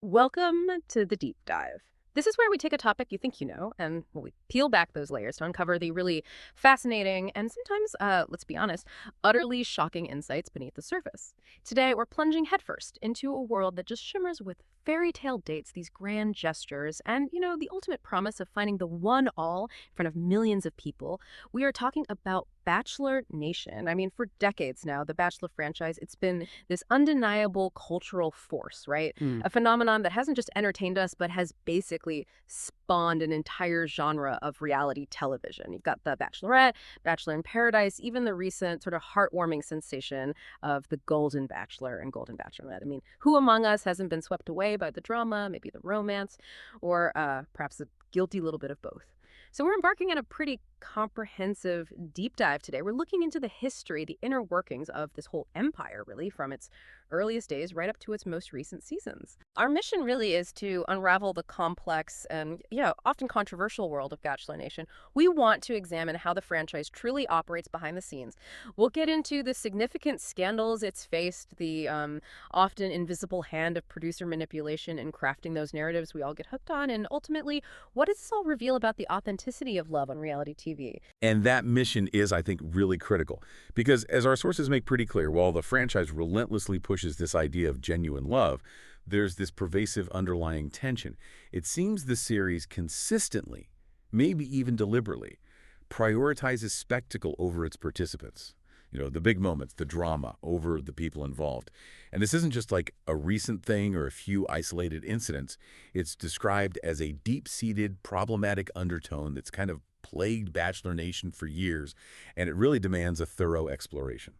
Welcome to the deep dive. This is where we take a topic you think you know, and we peel back those layers to uncover the really fascinating and sometimes, let's be honest, utterly shocking insights beneath the surface. Today, we're plunging headfirst into a world that just shimmers with fairy tale dates, these grand gestures, and, the ultimate promise of finding the one all in front of millions of people. We are talking about Bachelor Nation. I mean, for decades now, the Bachelor franchise, it's been this undeniable cultural force, right? Mm. A phenomenon that hasn't just entertained us, but has basically spawned an entire genre of reality television. You've got The Bachelorette, Bachelor in Paradise, even the recent sort of heartwarming sensation of The Golden Bachelor and Golden Bachelorette. I mean, who among us hasn't been swept away by the drama, maybe the romance, or perhaps a guilty little bit of both? So we're embarking on a pretty comprehensive deep dive today. We're looking into the history, the inner workings of this whole empire, really, from its earliest days right up to its most recent seasons. Our mission really is to unravel the complex and, often controversial world of Bachelor Nation. We want to examine how the franchise truly operates behind the scenes. We'll get into the significant scandals it's faced, the often invisible hand of producer manipulation in crafting those narratives we all get hooked on, and ultimately, what does this all reveal about the authenticity of love on reality TV? And that mission is, I think, really critical. Because as our sources make pretty clear, while the franchise relentlessly pushes this idea of genuine love, there's this pervasive underlying tension. It seems the series consistently, maybe even deliberately, prioritizes spectacle over its participants. The big moments, the drama, over the people involved. And this isn't just like a recent thing or a few isolated incidents. It's described as a deep-seated, problematic undertone that's kind of plagued Bachelor Nation for years, and it really demands a thorough exploration.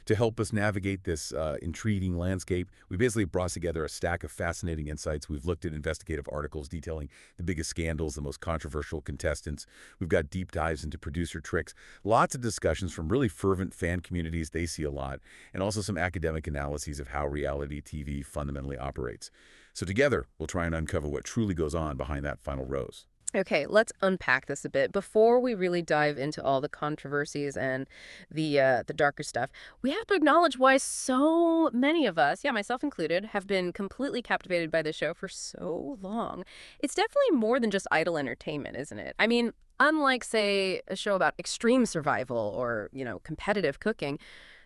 To help us navigate this intriguing landscape, we basically brought together a stack of fascinating insights. We've looked at investigative articles detailing the biggest scandals, the most controversial contestants. We've got deep dives into producer tricks, lots of discussions from really fervent fan communities, they see a lot, and also some academic analyses of how reality TV fundamentally operates. So together, we'll try and uncover what truly goes on behind that final rose. Okay, let's unpack this a bit before we really dive into all the controversies and the darker stuff. We have to acknowledge why so many of us, yeah, myself included, have been completely captivated by the show for so long. It's definitely more than just idle entertainment, isn't it? I mean, unlike, say, a show about extreme survival or, competitive cooking,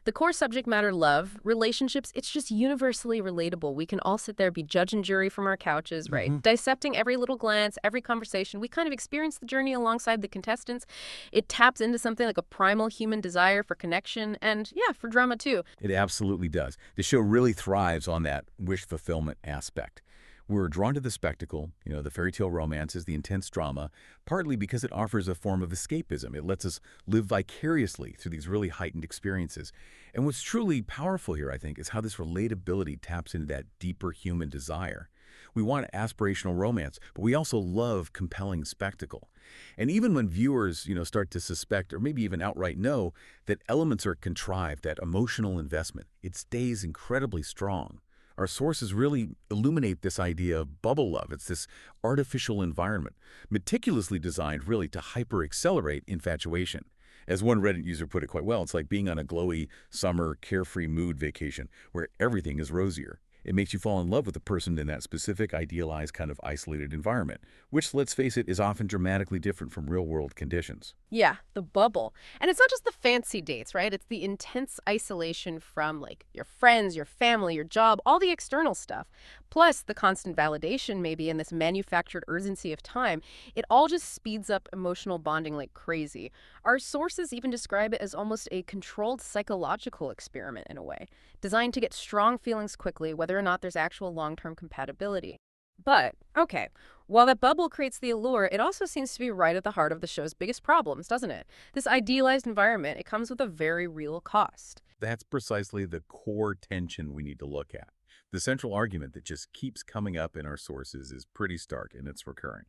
the core subject matter, love, relationships, it's just universally relatable. We can all sit there, be judge and jury from our couches, right? Hmm. Dissecting every little glance, every conversation. We kind of experience the journey alongside the contestants. It taps into something like a primal human desire for connection and, yeah, for drama too. It absolutely does. The show really thrives on that wish fulfillment aspect. We're drawn to the spectacle, the fairy tale romances, the intense drama, partly because it offers a form of escapism. It lets us live vicariously through these really heightened experiences. And what's truly powerful here, I think, is how this relatability taps into that deeper human desire. We want aspirational romance, but we also love compelling spectacle. And even when viewers, start to suspect or maybe even outright know that elements are contrived, that emotional investment, it stays incredibly strong. Our sources really illuminate this idea of bubble love. It's this artificial environment, meticulously designed really to hyper-accelerate infatuation. As one Reddit user put it quite well, it's like being on a glowy summer carefree mood vacation where everything is rosier. It makes you fall in love with the person in that specific, idealized kind of isolated environment, which, let's face it, is often dramatically different from real-world conditions. Yeah, the bubble. And it's not just the fancy dates, right? It's the intense isolation from like your friends, your family, your job, all the external stuff. Plus the constant validation maybe and this manufactured urgency of time. It all just speeds up emotional bonding like crazy. Our sources even describe it as almost a controlled psychological experiment in a way, designed to get strong feelings quickly whether or not there's actual long-term compatibility. But, okay, while that bubble creates the allure, it also seems to be right at the heart of the show's biggest problems, doesn't it? This idealized environment, it comes with a very real cost. That's precisely the core tension we need to look at. The central argument that just keeps coming up in our sources is pretty stark, and it's recurring.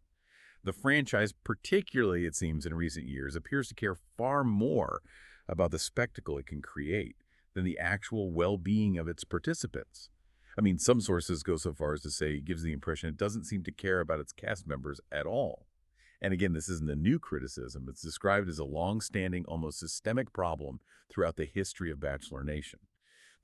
The franchise, particularly it seems in recent years, appears to care far more about the spectacle it can create than the actual well-being of its participants. I mean, some sources go so far as to say it gives the impression it doesn't seem to care about its cast members at all. And again, this isn't a new criticism. It's described as a long-standing, almost systemic problem throughout the history of Bachelor Nation.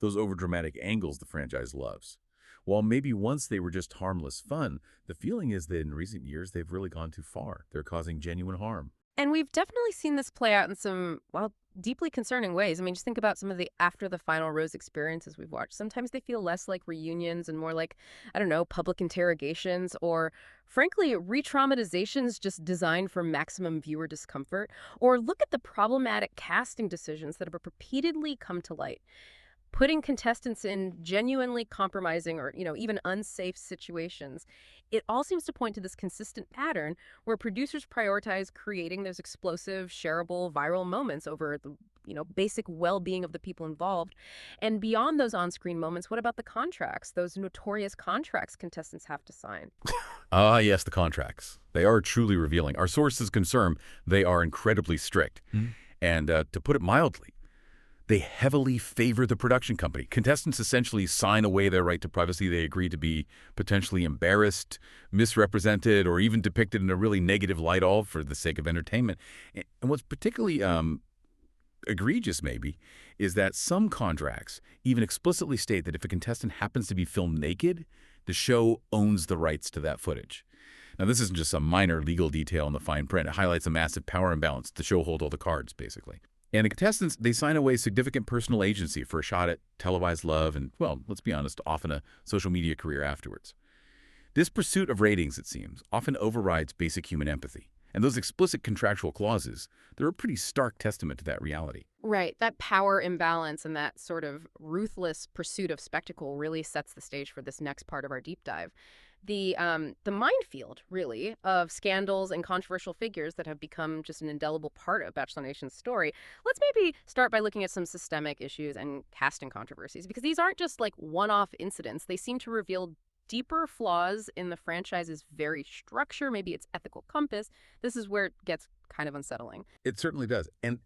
Those overdramatic angles the franchise loves. While maybe once they were just harmless fun, the feeling is that in recent years they've really gone too far. They're causing genuine harm. And we've definitely seen this play out in some, well, deeply concerning ways. I mean, just think about some of the after the final rose experiences we've watched. Sometimes they feel less like reunions and more like, I don't know, public interrogations or, frankly, re traumatizations just designed for maximum viewer discomfort. Or look at the problematic casting decisions that have repeatedly come to light, putting contestants in genuinely compromising or, even unsafe situations. It all seems to point to this consistent pattern where producers prioritize creating those explosive, shareable, viral moments over the, basic well-being of the people involved. And beyond those on-screen moments, what about the contracts, those notorious contracts contestants have to sign? Ah, yes, the contracts. They are truly revealing. Our sources confirm they are incredibly strict. And to put it mildly, they heavily favor the production company. Contestants essentially sign away their right to privacy. They agree to be potentially embarrassed, misrepresented, or even depicted in a really negative light, all for the sake of entertainment. And what's particularly egregious, maybe, is that some contracts even explicitly state that if a contestant happens to be filmed naked, the show owns the rights to that footage. Now, this isn't just some minor legal detail in the fine print. It highlights a massive power imbalance. The show holds all the cards, basically. And the contestants, they sign away significant personal agency for a shot at televised love and, well, let's be honest, often a social media career afterwards. This pursuit of ratings, it seems, often overrides basic human empathy. And those explicit contractual clauses, they're a pretty stark testament to that reality. Right. That power imbalance and that sort of ruthless pursuit of spectacle really sets the stage for this next part of our deep dive. The minefield, really, of scandals and controversial figures that have become just an indelible part of Bachelor Nation's story. Let's maybe start by looking at some systemic issues and casting controversies, because these aren't just like one-off incidents. They seem to reveal deeper flaws in the franchise's very structure, maybe its ethical compass. This is where it gets kind of unsettling. It certainly does. And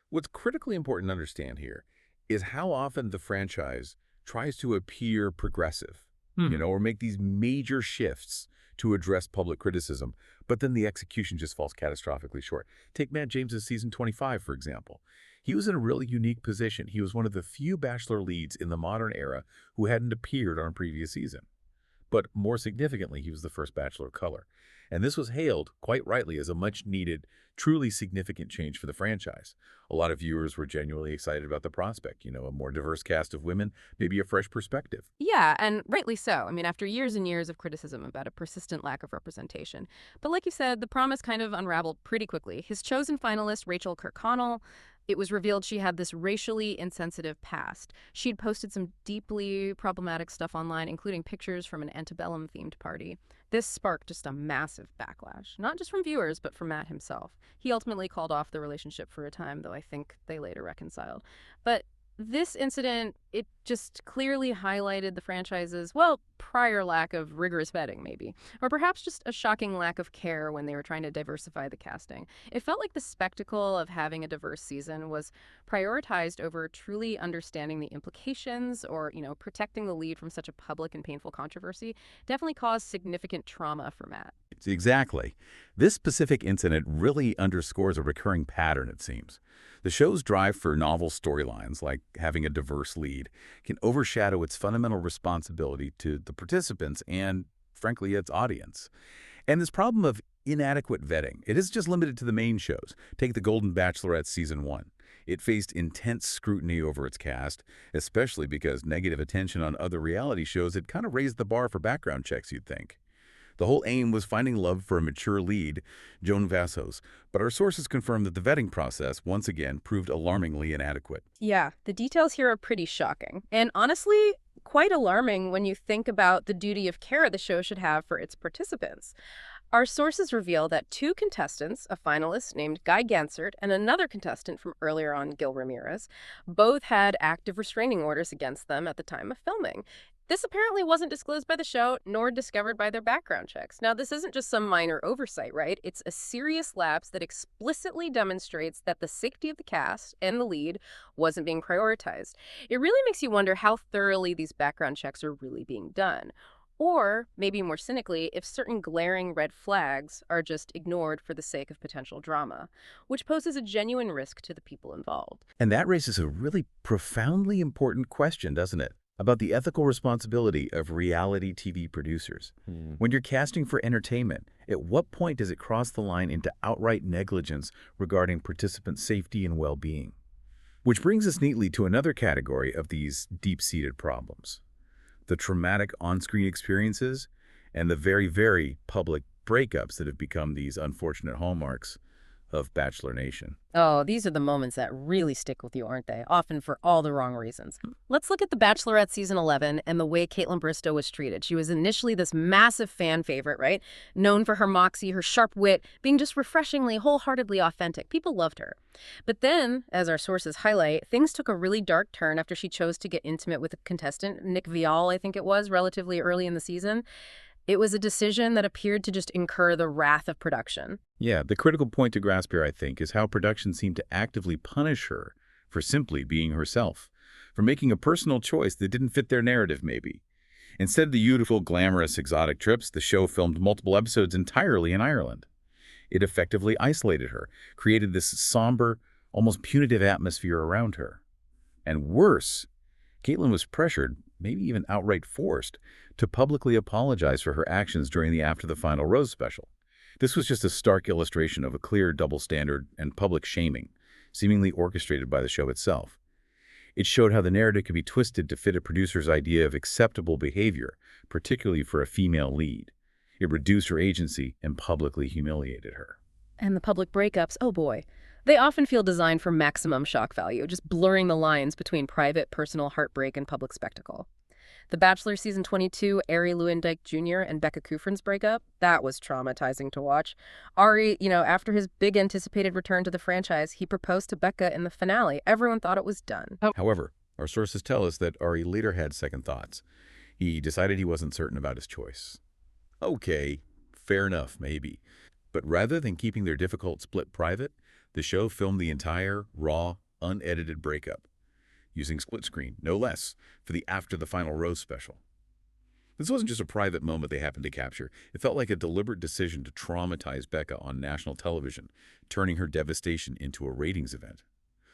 what's critically important to understand here is how often the franchise tries to appear progressive, or make these major shifts to address public criticism, but then the execution just falls catastrophically short. Take Matt James's season 25, for example. He was in a really unique position. He was one of the few Bachelor leads in the modern era who hadn't appeared on a previous season. But more significantly, he was the first Bachelor of color. And this was hailed, quite rightly, as a much-needed, truly significant change for the franchise. A lot of viewers were genuinely excited about the prospect, a more diverse cast of women, maybe a fresh perspective. Yeah, and rightly so. I mean, after years and years of criticism about a persistent lack of representation. But like you said, the promise kind of unraveled pretty quickly. His chosen finalist, Rachel Kirkconnell, it was revealed she had this racially insensitive past. She'd posted some deeply problematic stuff online, including pictures from an antebellum-themed party. This sparked just a massive backlash, not just from viewers, but from Matt himself. He ultimately called off the relationship for a time, though I think they later reconciled. But this incident, it just clearly highlighted the franchise's, well, prior lack of rigorous vetting, maybe. Or perhaps just a shocking lack of care when they were trying to diversify the casting. It felt like the spectacle of having a diverse season was prioritized over truly understanding the implications or, protecting the lead from such a public and painful controversy. Definitely caused significant trauma for Matt. Exactly. This specific incident really underscores a recurring pattern, it seems. The show's drive for novel storylines, like having a diverse lead, can overshadow its fundamental responsibility to the participants and, frankly, its audience. And this problem of inadequate vetting, it isn't just limited to the main shows. Take the Golden Bachelorette Season 1. It faced intense scrutiny over its cast, especially because negative attention on other reality shows had kind of raised the bar for background checks, you'd think. The whole aim was finding love for a mature lead, Joan Vassos, but our sources confirm that the vetting process, once again, proved alarmingly inadequate. Yeah, the details here are pretty shocking. And honestly, quite alarming when you think about the duty of care the show should have for its participants. Our sources reveal that two contestants, a finalist named Guy Gansert and another contestant from earlier on, Gil Ramirez, both had active restraining orders against them at the time of filming. This apparently wasn't disclosed by the show, nor discovered by their background checks. Now, this isn't just some minor oversight, right? It's a serious lapse that explicitly demonstrates that the safety of the cast and the lead wasn't being prioritized. It really makes you wonder how thoroughly these background checks are really being done. Or, maybe more cynically, if certain glaring red flags are just ignored for the sake of potential drama, which poses a genuine risk to the people involved. And that raises a really profoundly important question, doesn't it? about the ethical responsibility of reality TV producers. When you're casting for entertainment, at what point does it cross the line into outright negligence regarding participant safety and well-being? Which brings us neatly to another category of these deep-seated problems: the traumatic on-screen experiences and the very, very public breakups that have become these unfortunate hallmarks of Bachelor Nation. Oh, these are the moments that really stick with you, aren't they? Often for all the wrong reasons. Let's look at The Bachelorette season 11 and the way Caitlin Bristow was treated. She was initially this massive fan favorite, right? Known for her moxie, her sharp wit, being just refreshingly, wholeheartedly authentic. People loved her. But then, as our sources highlight, things took a really dark turn after she chose to get intimate with a contestant, Nick Viall, I think it was, relatively early in the season. It was a decision that appeared to just incur the wrath of production. Yeah, the critical point to grasp here, I think, is how production seemed to actively punish her for simply being herself, for making a personal choice that didn't fit their narrative, maybe. Instead of the beautiful, glamorous, exotic trips, the show filmed multiple episodes entirely in Ireland. It effectively isolated her, created this somber, almost punitive atmosphere around her. And worse, Caitlin was pressured, maybe even outright forced, to publicly apologize for her actions during the After the Final Rose special. This was just a stark illustration of a clear double standard and public shaming, seemingly orchestrated by the show itself. It showed how the narrative could be twisted to fit a producer's idea of acceptable behavior, particularly for a female lead. It reduced her agency and publicly humiliated her. And the public breakups, oh boy. They often feel designed for maximum shock value, just blurring the lines between private, personal heartbreak and public spectacle. The Bachelor Season 22, Ari Lewandike Jr. and Becca Kufrin's breakup, that was traumatizing to watch. Ari, after his big anticipated return to the franchise, he proposed to Becca in the finale. Everyone thought it was done. However, our sources tell us that Ari later had second thoughts. He decided he wasn't certain about his choice. Okay, fair enough, maybe. But rather than keeping their difficult split private, the show filmed the entire, raw, unedited breakup, using split screen, no less, for the After the Final Rose special. This wasn't just a private moment they happened to capture. It felt like a deliberate decision to traumatize Becca on national television, turning her devastation into a ratings event.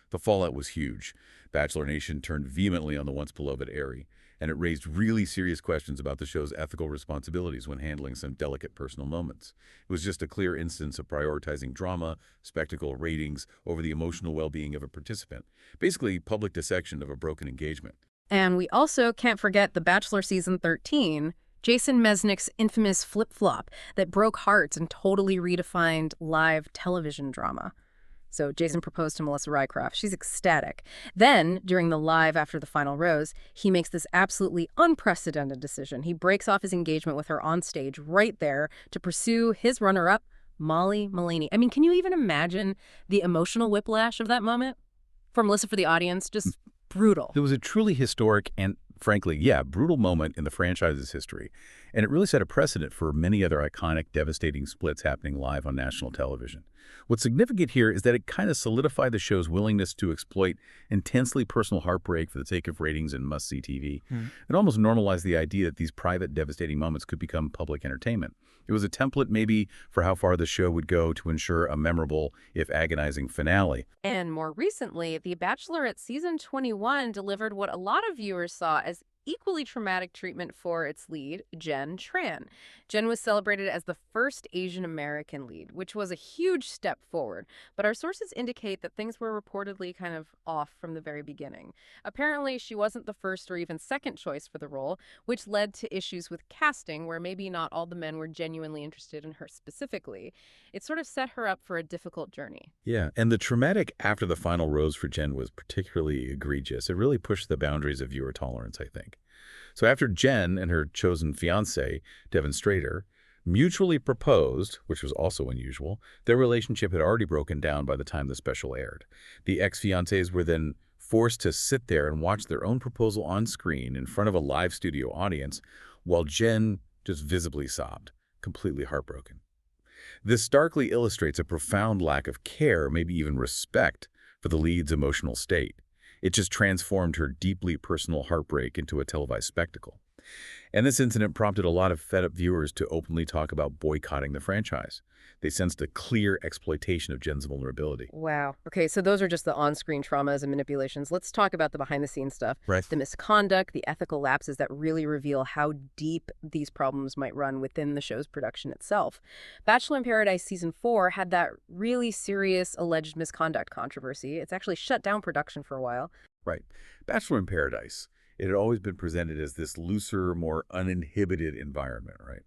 The fallout was huge. Bachelor Nation turned vehemently on the once beloved Ari, and it raised really serious questions about the show's ethical responsibilities when handling some delicate personal moments. It was just a clear instance of prioritizing drama, spectacle, ratings over the emotional well-being of a participant. Basically, public dissection of a broken engagement. And we also can't forget The Bachelor Season 13, Jason Mesnick's infamous flip-flop that broke hearts and totally redefined live television drama. So Jason proposed to Melissa Rycroft. She's ecstatic. Then, during the live After the Final Rose, he makes this absolutely unprecedented decision. He breaks off his engagement with her on stage right there to pursue his runner-up, Molly Mullaney. I mean, can you even imagine the emotional whiplash of that moment? For Melissa, for the audience, just brutal. It was a truly historic and, frankly, brutal moment in the franchise's history. And it really set a precedent for many other iconic, devastating splits happening live on national television. What's significant here is that it kind of solidified the show's willingness to exploit intensely personal heartbreak for the sake of ratings and must-see TV. It almost normalized the idea that these private, devastating moments could become public entertainment. It was a template, maybe, for how far the show would go to ensure a memorable, if agonizing, finale. And more recently, The Bachelorette Season 21 delivered what a lot of viewers saw as equally traumatic treatment for its lead, Jen Tran. Jen was celebrated as the first Asian American lead, which was a huge step forward, but our sources indicate that things were reportedly kind of off from the very beginning. Apparently, she wasn't the first or even second choice for the role, which led to issues with casting where maybe not all the men were genuinely interested in her specifically. It sort of set her up for a difficult journey. Yeah, and the traumatic After the Final Rose for Jen was particularly egregious. It really pushed the boundaries of viewer tolerance, I think. So after Jen and her chosen fiancé, Devin Strader, mutually proposed, which was also unusual, their relationship had already broken down by the time the special aired. The ex-fiancés were then forced to sit there and watch their own proposal on screen in front of a live studio audience, while Jen just visibly sobbed, completely heartbroken. This starkly illustrates a profound lack of care, maybe even respect, for the lead's emotional state. It just transformed her deeply personal heartbreak into a televised spectacle. And this incident prompted a lot of fed-up viewers to openly talk about boycotting the franchise. They sensed a clear exploitation of Jen's vulnerability. Wow. Okay, so those are just the on-screen traumas and manipulations. Let's talk about the behind-the-scenes stuff. Right. The misconduct, the ethical lapses that really reveal how deep these problems might run within the show's production itself. Bachelor in Paradise Season 4 had that really serious alleged misconduct controversy. It's actually shut down production for a while. Right. Bachelor in Paradise. It had always been presented as this looser, more uninhibited environment, right?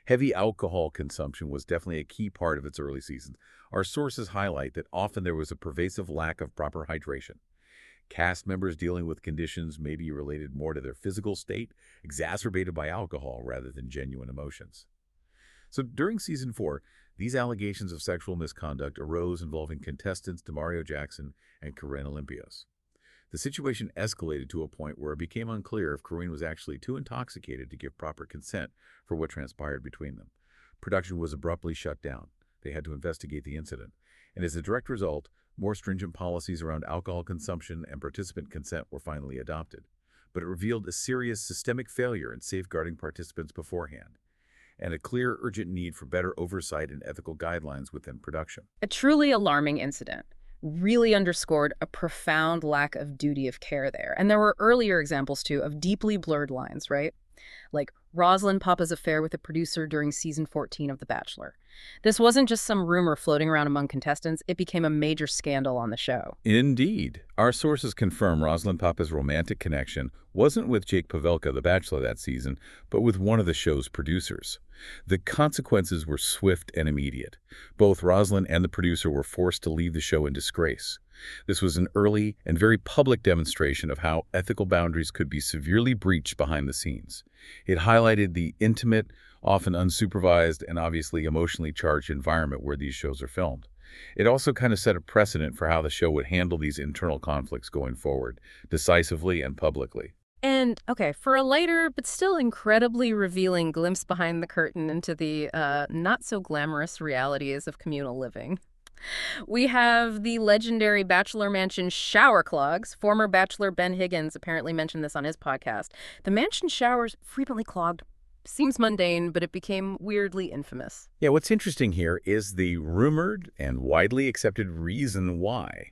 Heavy alcohol consumption was definitely a key part of its early seasons. Our sources highlight that often there was a pervasive lack of proper hydration. Cast members dealing with conditions maybe related more to their physical state, exacerbated by alcohol rather than genuine emotions. So during Season 4, these allegations of sexual misconduct arose involving contestants Demario Jackson and Corinne Olympios. The situation escalated to a point where it became unclear if Corinne was actually too intoxicated to give proper consent for what transpired between them. Production was abruptly shut down. They had to investigate the incident. And as a direct result, more stringent policies around alcohol consumption and participant consent were finally adopted. But it revealed a serious systemic failure in safeguarding participants beforehand, and a clear, urgent need for better oversight and ethical guidelines within production. A truly alarming incident really underscored a profound lack of duty of care there. And there were earlier examples, too, of deeply blurred lines, right? Like Rosalind Papa's affair with a producer during Season 14 of The Bachelor. This wasn't just some rumor floating around among contestants. It became a major scandal on the show. Indeed. Our sources confirm Rosalind Papa's romantic connection wasn't with Jake Pavelka, the Bachelor that season, but with one of the show's producers. The consequences were swift and immediate. Both Rosalind and the producer were forced to leave the show in disgrace. This was an early and very public demonstration of how ethical boundaries could be severely breached behind the scenes. It highlighted the intimate, often unsupervised, and obviously emotionally charged environment where these shows are filmed. It also kind of set a precedent for how the show would handle these internal conflicts going forward, decisively and publicly. And, okay, for a lighter but still incredibly revealing glimpse behind the curtain into the not-so-glamorous realities of communal living, we have the legendary Bachelor Mansion shower clogs. Former Bachelor Ben Higgins apparently mentioned this on his podcast. The mansion showers frequently clogged. Seems mundane, but it became weirdly infamous. Yeah, what's interesting here is the rumored and widely accepted reason why.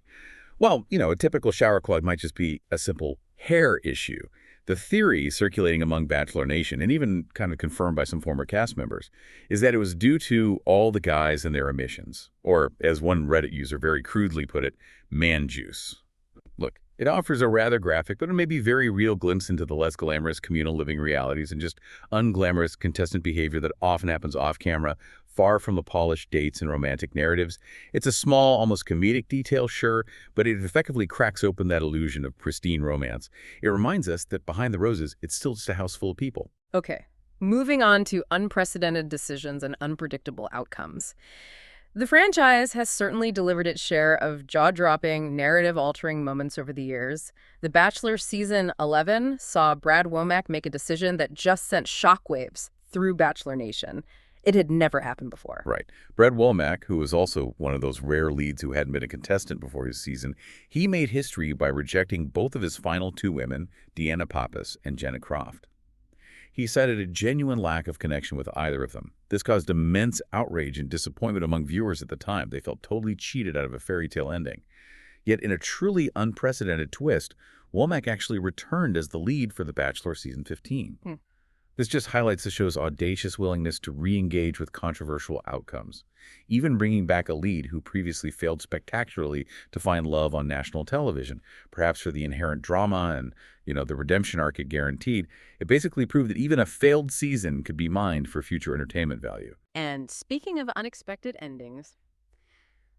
Well, a typical shower clog might just be a simple hair issue. The theory circulating among Bachelor Nation, and even kind of confirmed by some former cast members, is that it was due to all the guys and their emissions, or as one Reddit user very crudely put it, man juice. Look, it offers a rather graphic, but maybe very real glimpse into the less glamorous communal living realities and just unglamorous contestant behavior that often happens off-camera, far from the polished dates and romantic narratives. It's a small, almost comedic detail, sure, but it effectively cracks open that illusion of pristine romance. It reminds us that behind the roses, it's still just a house full of people. Okay, moving on to unprecedented decisions and unpredictable outcomes. The franchise has certainly delivered its share of jaw-dropping, narrative-altering moments over the years. The Bachelor Season 11 saw Brad Womack make a decision that just sent shockwaves through Bachelor Nation. It had never happened before. Right. Brad Womack, who was also one of those rare leads who hadn't been a contestant before his season, he made history by rejecting both of his final two women, Deanna Pappas and Jenna Croft. He cited a genuine lack of connection with either of them. This caused immense outrage and disappointment among viewers at the time. They felt totally cheated out of a fairy tale ending. Yet in a truly unprecedented twist, Womack actually returned as the lead for The Bachelor Season 15. This just highlights the show's audacious willingness to re-engage with controversial outcomes, even bringing back a lead who previously failed spectacularly to find love on national television, perhaps for the inherent drama and, the redemption arc it guaranteed. It basically proved that even a failed season could be mined for future entertainment value. And speaking of unexpected endings,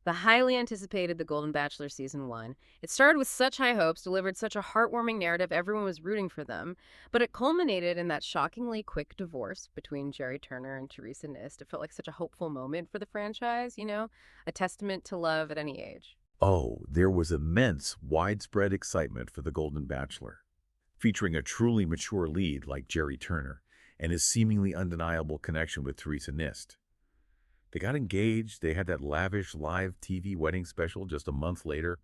the highly anticipated The Golden Bachelor Season 1. It started with such high hopes, delivered such a heartwarming narrative, everyone was rooting for them, but it culminated in that shockingly quick divorce between Jerry Turner and Teresa Nist. It felt like such a hopeful moment for the franchise, a testament to love at any age. Oh, there was immense, widespread excitement for The Golden Bachelor, featuring a truly mature lead like Jerry Turner and his seemingly undeniable connection with Teresa Nist. They got engaged, they had that lavish live TV wedding special just a month later.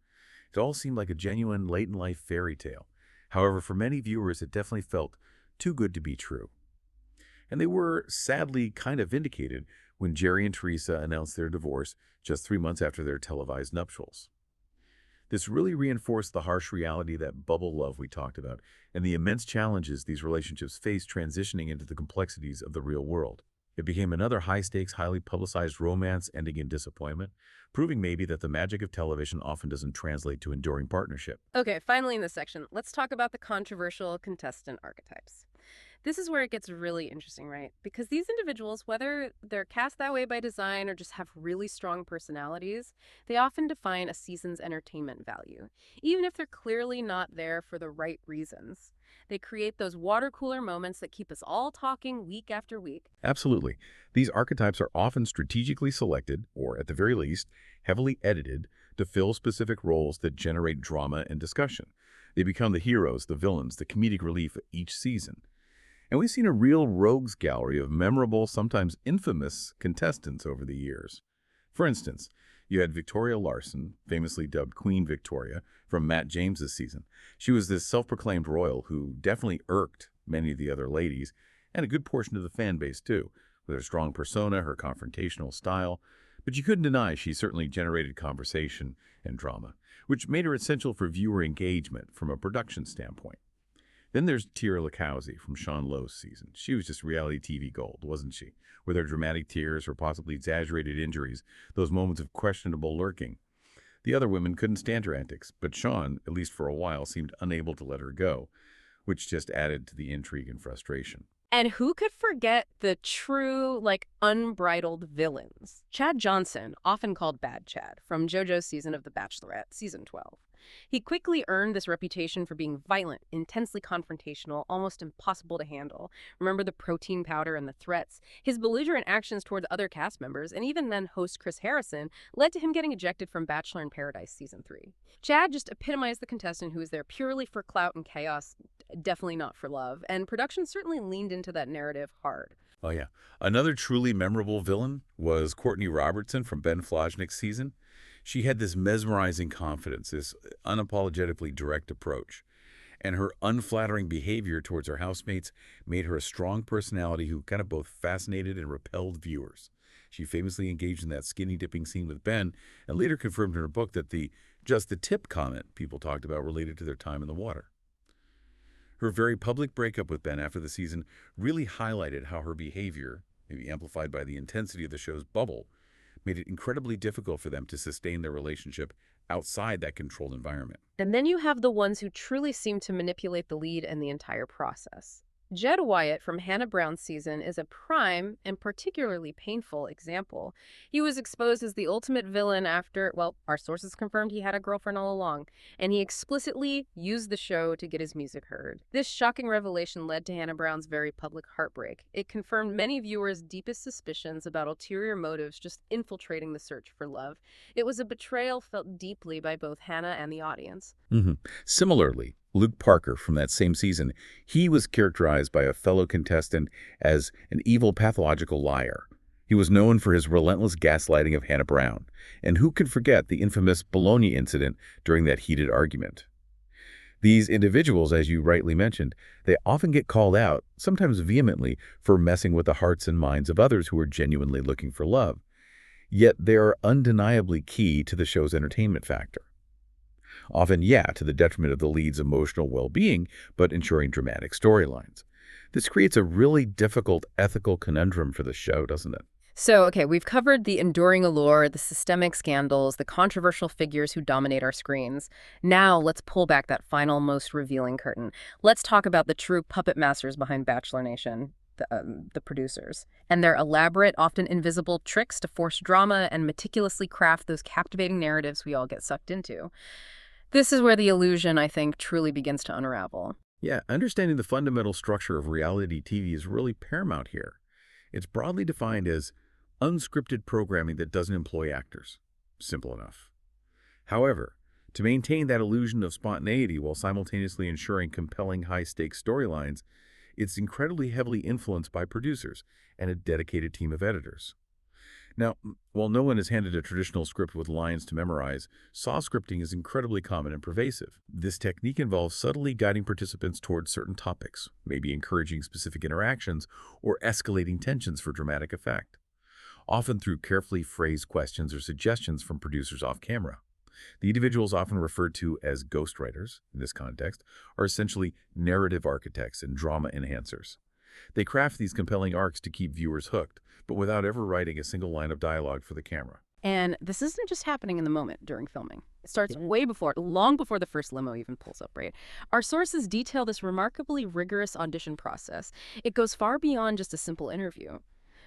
It all seemed like a genuine late-in-life fairy tale. However, for many viewers, it definitely felt too good to be true. And they were, sadly, kind of vindicated when Jerry and Teresa announced their divorce just 3 months after their televised nuptials. This really reinforced the harsh reality that bubble love we talked about and the immense challenges these relationships face transitioning into the complexities of the real world. It became another high-stakes, highly publicized romance ending in disappointment, proving maybe that the magic of television often doesn't translate to enduring partnership. Okay, finally in this section, let's talk about the controversial contestant archetypes. This is where it gets really interesting, right? Because these individuals, whether they're cast that way by design or just have really strong personalities, they often define a season's entertainment value, even if they're clearly not there for the right reasons. They create those water cooler moments that keep us all talking week after week. Absolutely. These archetypes are often strategically selected, or at the very least, heavily edited, to fill specific roles that generate drama and discussion. They become the heroes, the villains, the comedic relief of each season. And we've seen a real rogues gallery of memorable, sometimes infamous, contestants over the years. For instance, you had Victoria Larson, famously dubbed Queen Victoria, from Matt James's season. She was this self-proclaimed royal who definitely irked many of the other ladies, and a good portion of the fan base too, with her strong persona, her confrontational style. But you couldn't deny she certainly generated conversation and drama, which made her essential for viewer engagement from a production standpoint. Then there's Tyra Lakowski from Sean Lowe's season. She was just reality TV gold, wasn't she? With her dramatic tears or possibly exaggerated injuries, those moments of questionable lurking. The other women couldn't stand her antics, but Sean, at least for a while, seemed unable to let her go, which just added to the intrigue and frustration. And who could forget the true, unbridled villains? Chad Johnson, often called Bad Chad, from JoJo's season of The Bachelorette, season 12. He quickly earned this reputation for being violent, intensely confrontational, almost impossible to handle. Remember the protein powder and the threats? His belligerent actions toward other cast members, and even then host Chris Harrison, led to him getting ejected from Bachelor in Paradise season 3. Chad just epitomized the contestant who is there purely for clout and chaos, definitely not for love, and production certainly leaned into that narrative hard. Oh, yeah. Another truly memorable villain was Courtney Robertson from Ben Flajnik's season. She had this mesmerizing confidence, this unapologetically direct approach. And her unflattering behavior towards her housemates made her a strong personality who kind of both fascinated and repelled viewers. She famously engaged in that skinny dipping scene with Ben and later confirmed in her book that the "just the tip" comment people talked about related to their time in the water. Her very public breakup with Ben after the season really highlighted how her behavior, maybe amplified by the intensity of the show's bubble, made it incredibly difficult for them to sustain their relationship outside that controlled environment. And then you have the ones who truly seem to manipulate the lead and the entire process. Jed Wyatt from Hannah Brown's season is a prime and particularly painful example. He was exposed as the ultimate villain after, well, our sources confirmed he had a girlfriend all along, and he explicitly used the show to get his music heard. This shocking revelation led to Hannah Brown's very public heartbreak. It confirmed many viewers' deepest suspicions about ulterior motives just infiltrating the search for love. It was a betrayal felt deeply by both Hannah and the audience. Similarly, Luke Parker from that same season, he was characterized by a fellow contestant as an evil pathological liar. He was known for his relentless gaslighting of Hannah Brown. And who could forget the infamous bologna incident during that heated argument? These individuals, as you rightly mentioned, they often get called out, sometimes vehemently, for messing with the hearts and minds of others who are genuinely looking for love. Yet they are undeniably key to the show's entertainment factor. Often, yeah, to the detriment of the lead's emotional well-being, but ensuring dramatic storylines. This creates a really difficult ethical conundrum for the show, doesn't it? So, okay, we've covered the enduring allure, the systemic scandals, the controversial figures who dominate our screens. Now, let's pull back that final, most revealing curtain. Let's talk about the true puppet masters behind Bachelor Nation, the producers, and their elaborate, often invisible tricks to force drama and meticulously craft those captivating narratives we all get sucked into. This is where the illusion, I think, truly begins to unravel. Yeah, understanding the fundamental structure of reality TV is really paramount here. It's broadly defined as unscripted programming that doesn't employ actors. Simple enough. However, to maintain that illusion of spontaneity while simultaneously ensuring compelling high-stakes storylines, it's incredibly heavily influenced by producers and a dedicated team of editors. Now, while no one is handed a traditional script with lines to memorize, saw scripting is incredibly common and pervasive. This technique involves subtly guiding participants towards certain topics, maybe encouraging specific interactions or escalating tensions for dramatic effect, often through carefully phrased questions or suggestions from producers off camera. The individuals often referred to as ghostwriters, in this context, are essentially narrative architects and drama enhancers. They craft these compelling arcs to keep viewers hooked, but without ever writing a single line of dialogue for the camera. And this isn't just happening in the moment during filming. It starts way before, long before the first limo even pulls up, right? Our sources detail this remarkably rigorous audition process. It goes far beyond just a simple interview.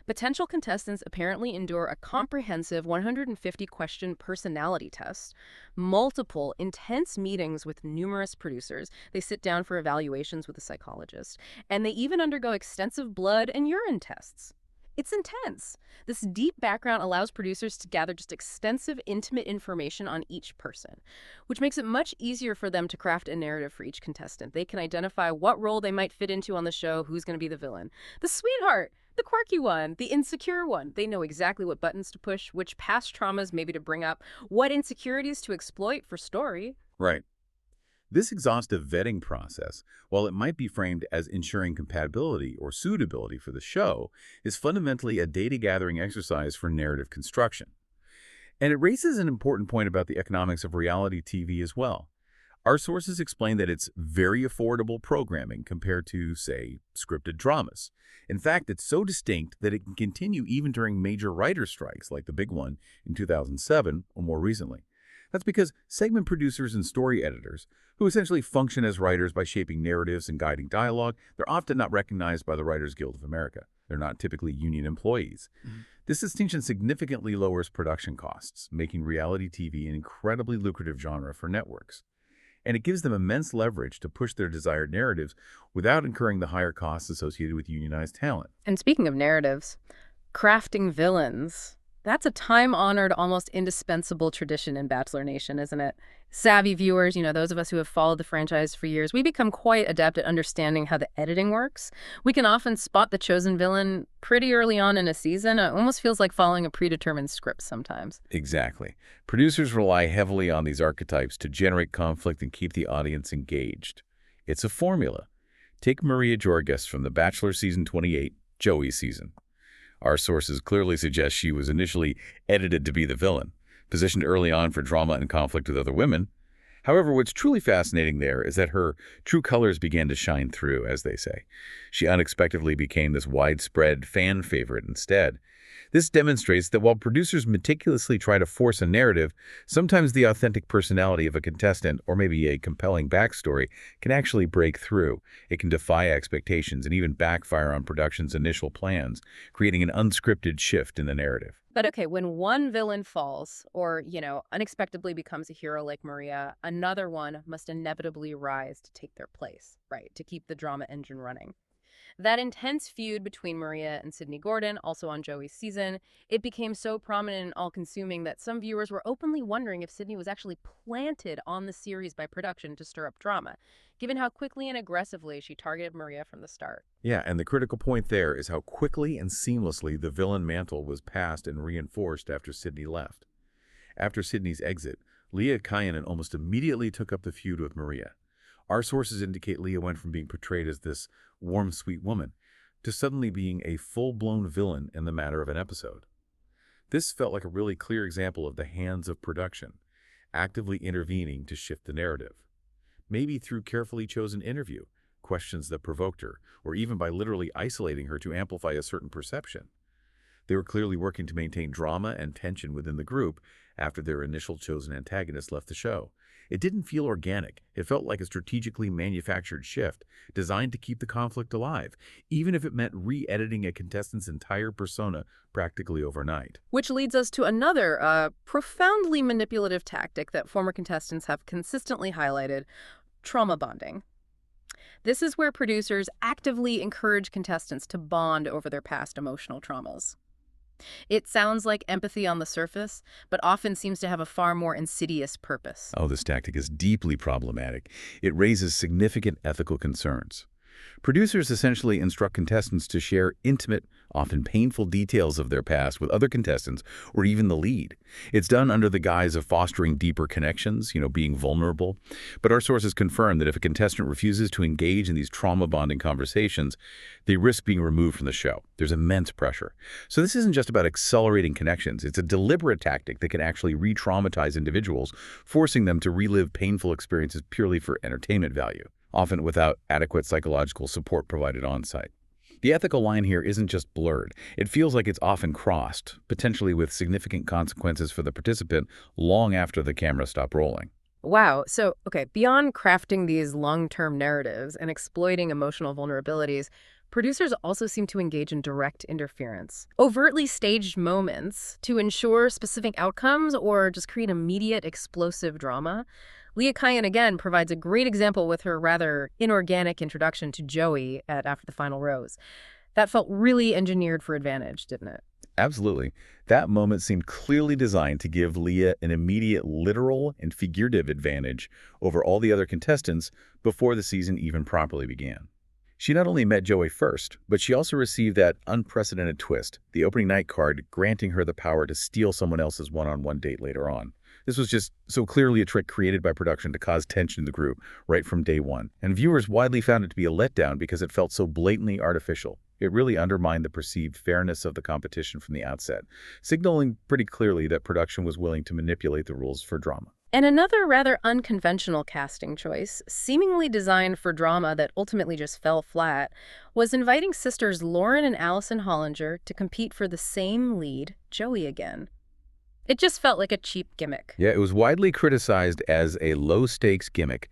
Potential contestants apparently endure a comprehensive 150-question personality test, multiple intense meetings with numerous producers. They sit down for evaluations with a psychologist, and they even undergo extensive blood and urine tests. It's intense. This deep background allows producers to gather just extensive, intimate information on each person, which makes it much easier for them to craft a narrative for each contestant. They can identify what role they might fit into on the show, who's going to be the villain. The sweetheart, the quirky one, the insecure one. They know exactly what buttons to push, which past traumas maybe to bring up, what insecurities to exploit for story. Right. This exhaustive vetting process, while it might be framed as ensuring compatibility or suitability for the show, is fundamentally a data-gathering exercise for narrative construction. And it raises an important point about the economics of reality TV as well. Our sources explain that it's very affordable programming compared to, say, scripted dramas. In fact, it's so distinct that it can continue even during major writer strikes like the big one in 2007 or more recently. That's because segment producers and story editors, who essentially function as writers by shaping narratives and guiding dialogue, they're often not recognized by the Writers Guild of America. They're not typically union employees. This distinction significantly lowers production costs, making reality TV an incredibly lucrative genre for networks. And it gives them immense leverage to push their desired narratives without incurring the higher costs associated with unionized talent. And speaking of narratives, crafting villains. That's a time-honored, almost indispensable tradition in Bachelor Nation, isn't it? Savvy viewers, those of us who have followed the franchise for years, we become quite adept at understanding how the editing works. We can often spot the chosen villain pretty early on in a season. It almost feels like following a predetermined script sometimes. Exactly. Producers rely heavily on these archetypes to generate conflict and keep the audience engaged. It's a formula. Take Maria Jorges from The Bachelor Season 28, Joey's season. Our sources clearly suggest she was initially edited to be the villain, positioned early on for drama and conflict with other women. However, what's truly fascinating there is that her true colors began to shine through, as they say. She unexpectedly became this widespread fan favorite instead. This demonstrates that while producers meticulously try to force a narrative, sometimes the authentic personality of a contestant, or maybe a compelling backstory, can actually break through. It can defy expectations and even backfire on production's initial plans, creating an unscripted shift in the narrative. But okay, when one villain falls or, unexpectedly becomes a hero like Maria, another one must inevitably rise to take their place, right, to keep the drama engine running. That intense feud between Maria and Sydney Gordon, also on Joey's season, it became so prominent and all-consuming that some viewers were openly wondering if Sydney was actually planted on the series by production to stir up drama, given how quickly and aggressively she targeted Maria from the start. Yeah, and the critical point there is how quickly and seamlessly the villain mantle was passed and reinforced after Sydney left. After Sydney's exit, Leah Kyanan almost immediately took up the feud with Maria. Our sources indicate Leah went from being portrayed as this warm, sweet woman to suddenly being a full-blown villain in the matter of an episode. This felt like a really clear example of the hands of production, actively intervening to shift the narrative. Maybe through carefully chosen interview, questions that provoked her, or even by literally isolating her to amplify a certain perception. They were clearly working to maintain drama and tension within the group after their initial chosen antagonist left the show. It didn't feel organic. It felt like a strategically manufactured shift, designed to keep the conflict alive, even if it meant re-editing a contestant's entire persona practically overnight. Which leads us to another profoundly manipulative tactic that former contestants have consistently highlighted: trauma bonding. This is where producers actively encourage contestants to bond over their past emotional traumas. It sounds like empathy on the surface, but often seems to have a far more insidious purpose. Oh, this tactic is deeply problematic. It raises significant ethical concerns. Producers essentially instruct contestants to share intimate, often painful details of their past with other contestants or even the lead. It's done under the guise of fostering deeper connections, being vulnerable. But our sources confirm that if a contestant refuses to engage in these trauma-bonding conversations, they risk being removed from the show. There's immense pressure. So this isn't just about accelerating connections. It's a deliberate tactic that can actually re-traumatize individuals, forcing them to relive painful experiences purely for entertainment value, often without adequate psychological support provided on-site. The ethical line here isn't just blurred. It feels like it's often crossed, potentially with significant consequences for the participant long after the camera stopped rolling. Wow. So, okay, beyond crafting these long-term narratives and exploiting emotional vulnerabilities, producers also seem to engage in direct interference. Overtly staged moments to ensure specific outcomes or just create immediate explosive drama. Leah Kyan, again, provides a great example with her rather inorganic introduction to Joey at After the Final Rose. That felt really engineered for advantage, didn't it? Absolutely. That moment seemed clearly designed to give Leah an immediate literal and figurative advantage over all the other contestants before the season even properly began. She not only met Joey first, but she also received that unprecedented twist, the opening night card granting her the power to steal someone else's one-on-one date later on. This was just so clearly a trick created by production to cause tension in the group right from day one. And viewers widely found it to be a letdown because it felt so blatantly artificial. It really undermined the perceived fairness of the competition from the outset, signaling pretty clearly that production was willing to manipulate the rules for drama. And another rather unconventional casting choice, seemingly designed for drama that ultimately just fell flat, was inviting sisters Lauren and Allison Hollinger to compete for the same lead, Joey again. It just felt like a cheap gimmick. Yeah, it was widely criticized as a low-stakes gimmick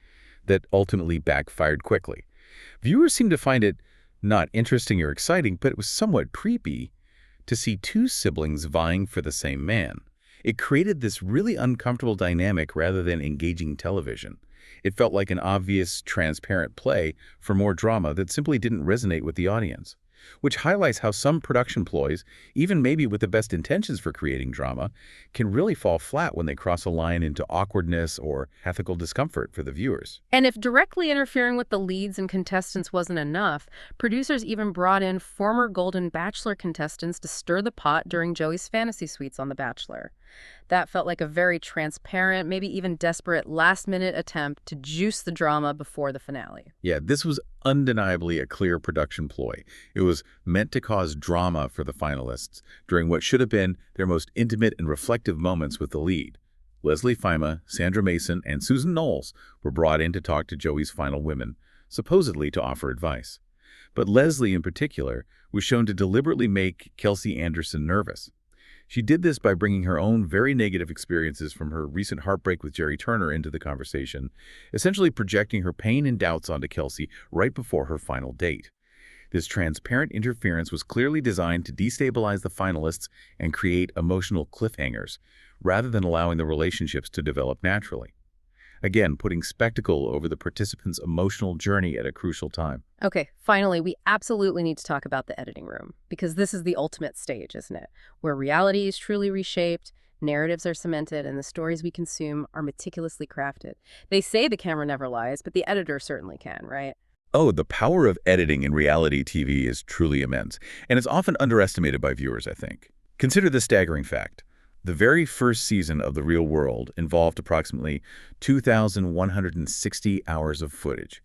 that ultimately backfired quickly. Viewers seemed to find it not interesting or exciting, but it was somewhat creepy to see two siblings vying for the same man. It created this really uncomfortable dynamic rather than engaging television. It felt like an obvious, transparent play for more drama that simply didn't resonate with the audience, which highlights how some production ploys, even maybe with the best intentions for creating drama, can really fall flat when they cross a line into awkwardness or ethical discomfort for the viewers. And if directly interfering with the leads and contestants wasn't enough, producers even brought in former Golden Bachelor contestants to stir the pot during Joey's fantasy suites on The Bachelor. That felt like a very transparent, maybe even desperate last-minute attempt to juice the drama before the finale. Yeah, this was undeniably a clear production ploy. It was meant to cause drama for the finalists during what should have been their most intimate and reflective moments with the lead. Leslie Fima, Sandra Mason, and Susan Knowles were brought in to talk to Joey's final women, supposedly to offer advice. But Leslie, in particular, was shown to deliberately make Kelsey Anderson nervous. She did this by bringing her own very negative experiences from her recent heartbreak with Jerry Turner into the conversation, essentially projecting her pain and doubts onto Kelsey right before her final date. This transparent interference was clearly designed to destabilize the finalists and create emotional cliffhangers, rather than allowing the relationships to develop naturally. Again, putting spectacle over the participants' emotional journey at a crucial time. Okay, finally, we absolutely need to talk about the editing room, because this is the ultimate stage, isn't it? Where reality is truly reshaped, narratives are cemented, and the stories we consume are meticulously crafted. They say the camera never lies, but the editor certainly can, right? Oh, the power of editing in reality TV is truly immense, and it's often underestimated by viewers, I think. Consider this staggering fact. The very first season of The Real World involved approximately 2,160 hours of footage.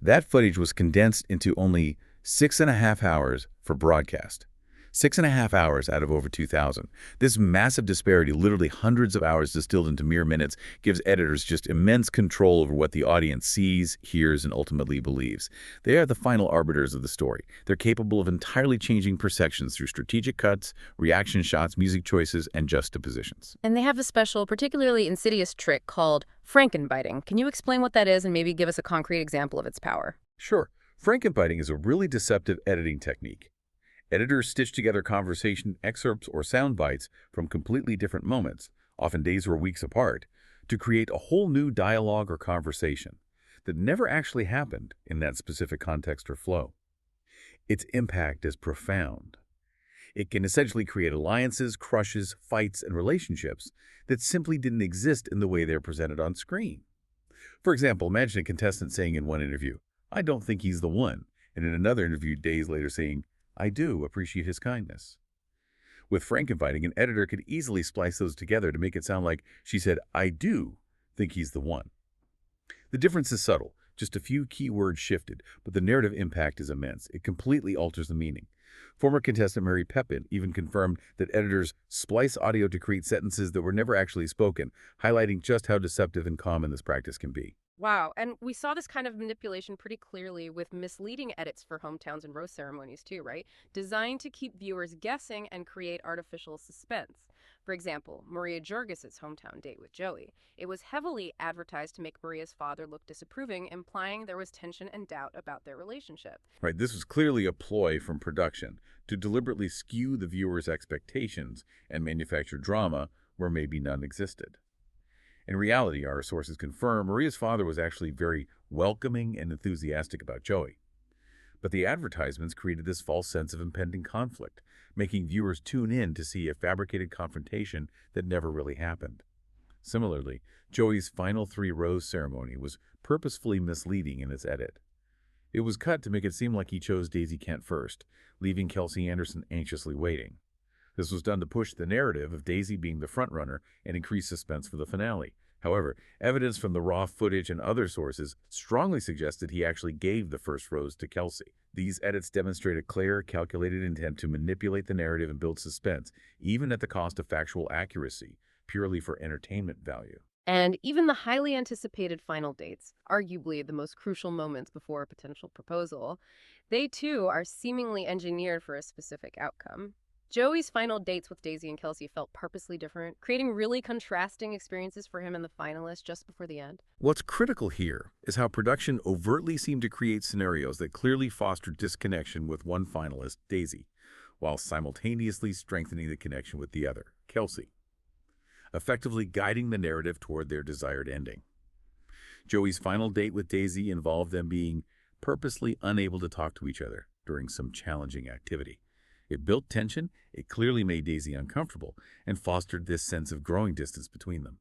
That footage was condensed into only 6.5 hours for broadcast. 6.5 hours out of over 2,000. This massive disparity, literally hundreds of hours distilled into mere minutes, gives editors just immense control over what the audience sees, hears, and ultimately believes. They are the final arbiters of the story. They're capable of entirely changing perceptions through strategic cuts, reaction shots, music choices, and juxtapositions. And they have a special, particularly insidious trick called frankenbiting. Can you explain what that is and maybe give us a concrete example of its power? Sure. Frankenbiting is a really deceptive editing technique. Editors stitch together conversation excerpts or sound bites from completely different moments, often days or weeks apart, to create a whole new dialogue or conversation that never actually happened in that specific context or flow. Its impact is profound. It can essentially create alliances, crushes, fights, and relationships that simply didn't exist in the way they're presented on screen. For example, imagine a contestant saying in one interview, "I don't think he's the one," and in another interview days later saying, I do appreciate his kindness. With frank inviting, an editor could easily splice those together to make it sound like she said, I do think he's the one. The difference is subtle. Just a few key words shifted, but the narrative impact is immense. It completely alters the meaning. Former contestant Mary Pepin even confirmed that editors splice audio to create sentences that were never actually spoken, highlighting just how deceptive and common this practice can be. Wow, and we saw this kind of manipulation pretty clearly with misleading edits for hometowns and rose ceremonies too, right? Designed to keep viewers guessing and create artificial suspense. For example, Maria Jorgis's hometown date with Joey. It was heavily advertised to make Maria's father look disapproving, implying there was tension and doubt about their relationship. Right, this was clearly a ploy from production to deliberately skew the viewer's expectations and manufacture drama where maybe none existed. In reality, our sources confirm Maria's father was actually very welcoming and enthusiastic about Joey. But the advertisements created this false sense of impending conflict, making viewers tune in to see a fabricated confrontation that never really happened. Similarly, Joey's final three-rose ceremony was purposefully misleading in its edit. It was cut to make it seem like he chose Daisy Kent first, leaving Kelsey Anderson anxiously waiting. This was done to push the narrative of Daisy being the frontrunner and increase suspense for the finale. However, evidence from the raw footage and other sources strongly suggested he actually gave the first rose to Kelsey. These edits demonstrate a clear, calculated intent to manipulate the narrative and build suspense, even at the cost of factual accuracy, purely for entertainment value. And even the highly anticipated final dates, arguably the most crucial moments before a potential proposal, they too are seemingly engineered for a specific outcome. Joey's final dates with Daisy and Kelsey felt purposely different, creating really contrasting experiences for him and the finalists just before the end. What's critical here is how production overtly seemed to create scenarios that clearly fostered disconnection with one finalist, Daisy, while simultaneously strengthening the connection with the other, Kelsey, effectively guiding the narrative toward their desired ending. Joey's final date with Daisy involved them being purposely unable to talk to each other during some challenging activity. It built tension, it clearly made Daisy uncomfortable, and fostered this sense of growing distance between them.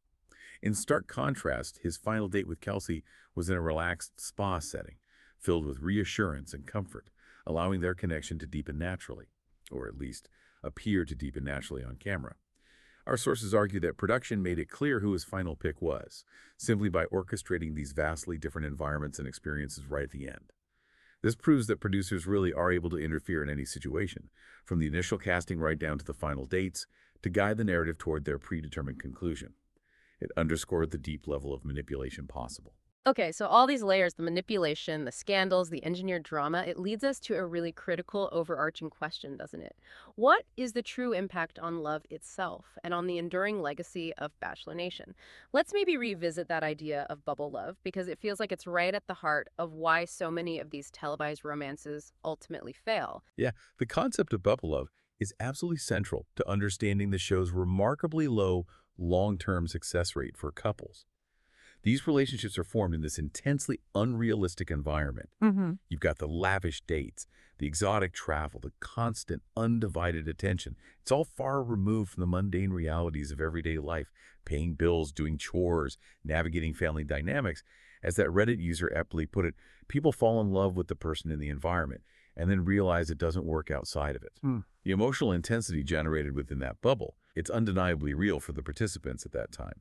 In stark contrast, his final date with Kelsey was in a relaxed spa setting, filled with reassurance and comfort, allowing their connection to deepen naturally, or at least appear to deepen naturally on camera. Our sources argue that production made it clear who his final pick was, simply by orchestrating these vastly different environments and experiences right at the end. This proves that producers really are able to interfere in any situation, from the initial casting right down to the final dates, to guide the narrative toward their predetermined conclusion. It underscored the deep level of manipulation possible. Okay, so all these layers, the manipulation, the scandals, the engineered drama, it leads us to a really critical, overarching question, doesn't it? What is the true impact on love itself and on the enduring legacy of Bachelor Nation? Let's maybe revisit that idea of bubble love because it feels like it's right at the heart of why so many of these televised romances ultimately fail. Yeah, the concept of bubble love is absolutely central to understanding the show's remarkably low long-term success rate for couples. These relationships are formed in this intensely unrealistic environment. You've got the lavish dates, the exotic travel, the constant, undivided attention. It's all far removed from the mundane realities of everyday life, paying bills, doing chores, navigating family dynamics. As that Reddit user aptly put it, people fall in love with the person in the environment and then realize it doesn't work outside of it. The emotional intensity generated within that bubble, it's undeniably real for the participants at that time.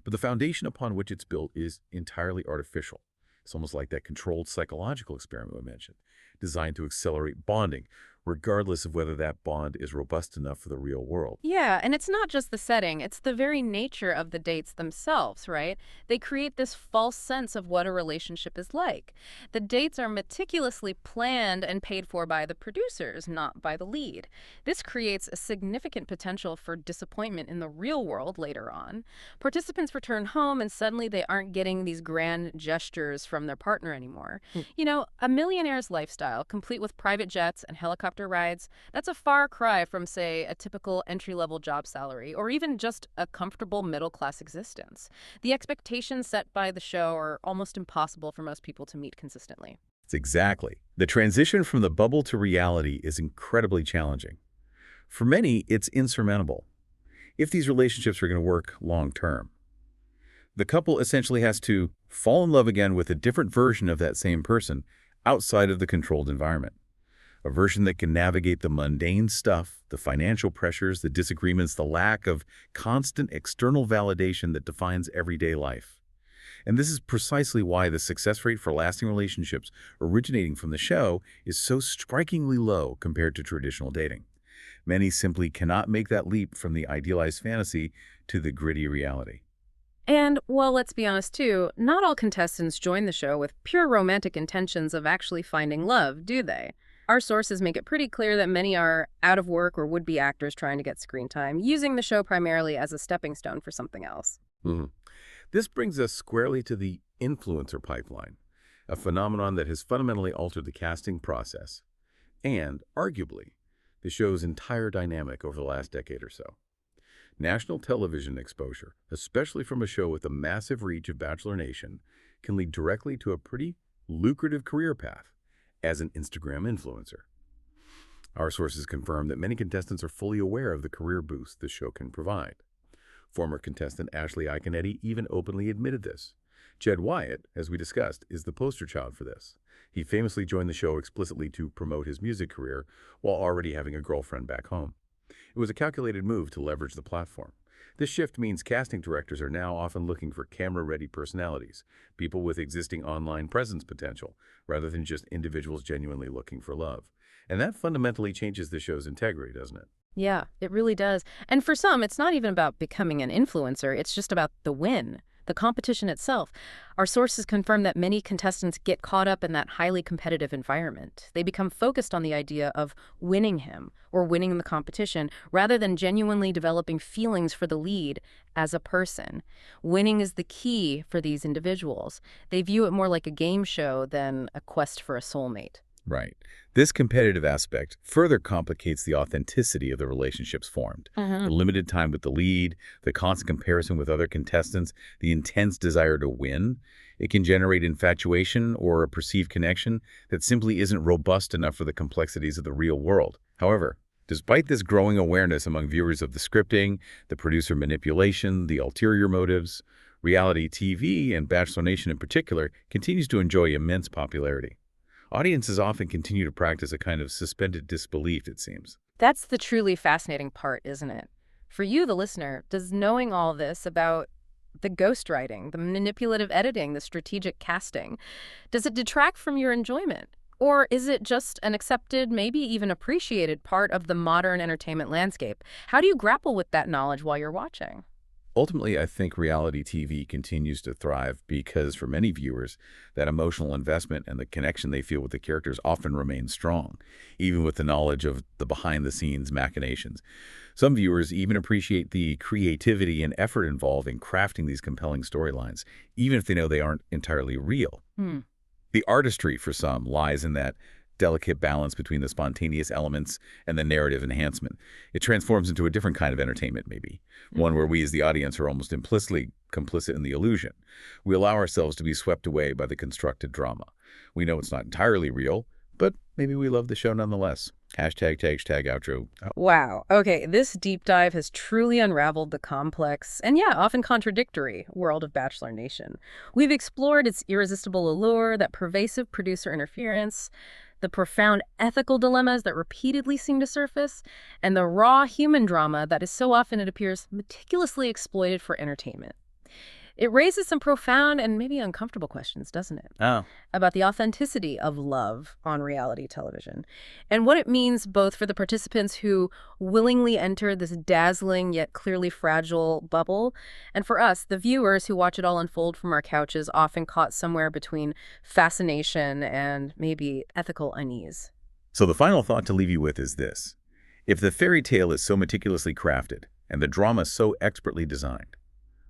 But the foundation upon which it's built is entirely artificial. It's almost like that controlled psychological experiment we mentioned, designed to accelerate bonding, regardless of whether that bond is robust enough for the real world. Yeah, and it's not just the setting, it's the very nature of the dates themselves, right? They create this false sense of what a relationship is like. The dates are meticulously planned and paid for by the producers, not by the lead. This creates a significant potential for disappointment in the real world later on. Participants return home and suddenly they aren't getting these grand gestures from their partner anymore. You know, a millionaire's lifestyle, complete with private jets and helicopter rides, that's a far cry from, say, a typical entry-level job salary or even just a comfortable middle-class existence. The expectations set by the show are almost impossible for most people to meet consistently. It's exactly. The transition from the bubble to reality is incredibly challenging. For many, it's insurmountable. If these relationships are going to work long-term, the couple essentially has to fall in love again with a different version of that same person outside of the controlled environment. a version that can navigate the mundane stuff, the financial pressures, the disagreements, the lack of constant external validation that defines everyday life. And this is precisely why the success rate for lasting relationships originating from the show is so strikingly low compared to traditional dating. Many simply cannot make that leap from the idealized fantasy to the gritty reality. And, well, let's be honest too, not all contestants join the show with pure romantic intentions of actually finding love, do they? Our sources make it pretty clear that many are out of work or would-be actors trying to get screen time, using the show primarily as a stepping stone for something else. Mhm. This brings us squarely to the influencer pipeline, a phenomenon that has fundamentally altered the casting process and, arguably, the show's entire dynamic over the last decade or so. National television exposure, especially from a show with the massive reach of Bachelor Nation, can lead directly to a pretty lucrative career path as an Instagram influencer. Our sources confirm that many contestants are fully aware of the career boost the show can provide. Former contestant Ashley Iaconetti even openly admitted this. Jed Wyatt, as we discussed, is the poster child for this. He famously joined the show explicitly to promote his music career while already having a girlfriend back home. It was a calculated move to leverage the platform. This shift means casting directors are now often looking for camera-ready personalities, people with existing online presence potential, rather than just individuals genuinely looking for love. And that fundamentally changes the show's integrity, doesn't it? Yeah, it really does. And for some, it's not even about becoming an influencer. It's just about the win, the competition itself. Our sources confirm that many contestants get caught up in that highly competitive environment. They become focused on the idea of winning him or winning the competition rather than genuinely developing feelings for the lead as a person. Winning is the key for these individuals. They view it more like a game show than a quest for a soulmate. Right. This competitive aspect further complicates the authenticity of the relationships formed. The limited time with the lead, the constant comparison with other contestants, the intense desire to win, it can generate infatuation or a perceived connection that simply isn't robust enough for the complexities of the real world. However, despite this growing awareness among viewers of the scripting, the producer manipulation, the ulterior motives, reality TV, and Bachelor Nation in particular, continues to enjoy immense popularity. Audiences often continue to practice a kind of suspended disbelief, it seems. That's the truly fascinating part, isn't it? For you, the listener, does knowing all this about the ghostwriting, the manipulative editing, the strategic casting, does it detract from your enjoyment? Or is it just an accepted, maybe even appreciated part of the modern entertainment landscape? How do you grapple with that knowledge while you're watching? Ultimately, I think reality TV continues to thrive because for many viewers, that emotional investment and the connection they feel with the characters often remains strong, even with the knowledge of the behind-the-scenes machinations. Some viewers even appreciate the creativity and effort involved in crafting these compelling storylines, even if they know they aren't entirely real. Hmm. The artistry for some lies in that delicate balance between the spontaneous elements and the narrative enhancement. It transforms into a different kind of entertainment, maybe, one where we as the audience are almost implicitly complicit in the illusion. We allow ourselves to be swept away by the constructed drama. We know it's not entirely real, but maybe we love the show nonetheless. Hashtag outro. Wow. Okay, this deep dive has truly unraveled the complex and, yeah, often contradictory world of Bachelor Nation. We've explored its irresistible allure, that pervasive producer interference, the profound ethical dilemmas that repeatedly seem to surface, and the raw human drama that is so often, it appears, meticulously exploited for entertainment. It raises some profound and maybe uncomfortable questions, doesn't it? Oh. About the authenticity of love on reality television and what it means both for the participants who willingly enter this dazzling yet clearly fragile bubble, and for us, the viewers who watch it all unfold from our couches, often caught somewhere between fascination and maybe ethical unease. So the final thought to leave you with is this. If the fairy tale is so meticulously crafted and the drama so expertly designed,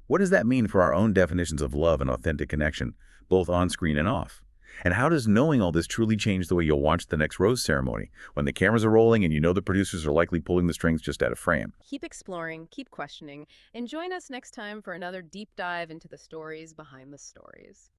what does that mean for our own definitions of love and authentic connection, both on screen and off? And how does knowing all this truly change the way you'll watch the next rose ceremony, when the cameras are rolling and you know the producers are likely pulling the strings just out of frame? Keep exploring, keep questioning, and join us next time for another deep dive into the stories behind the stories.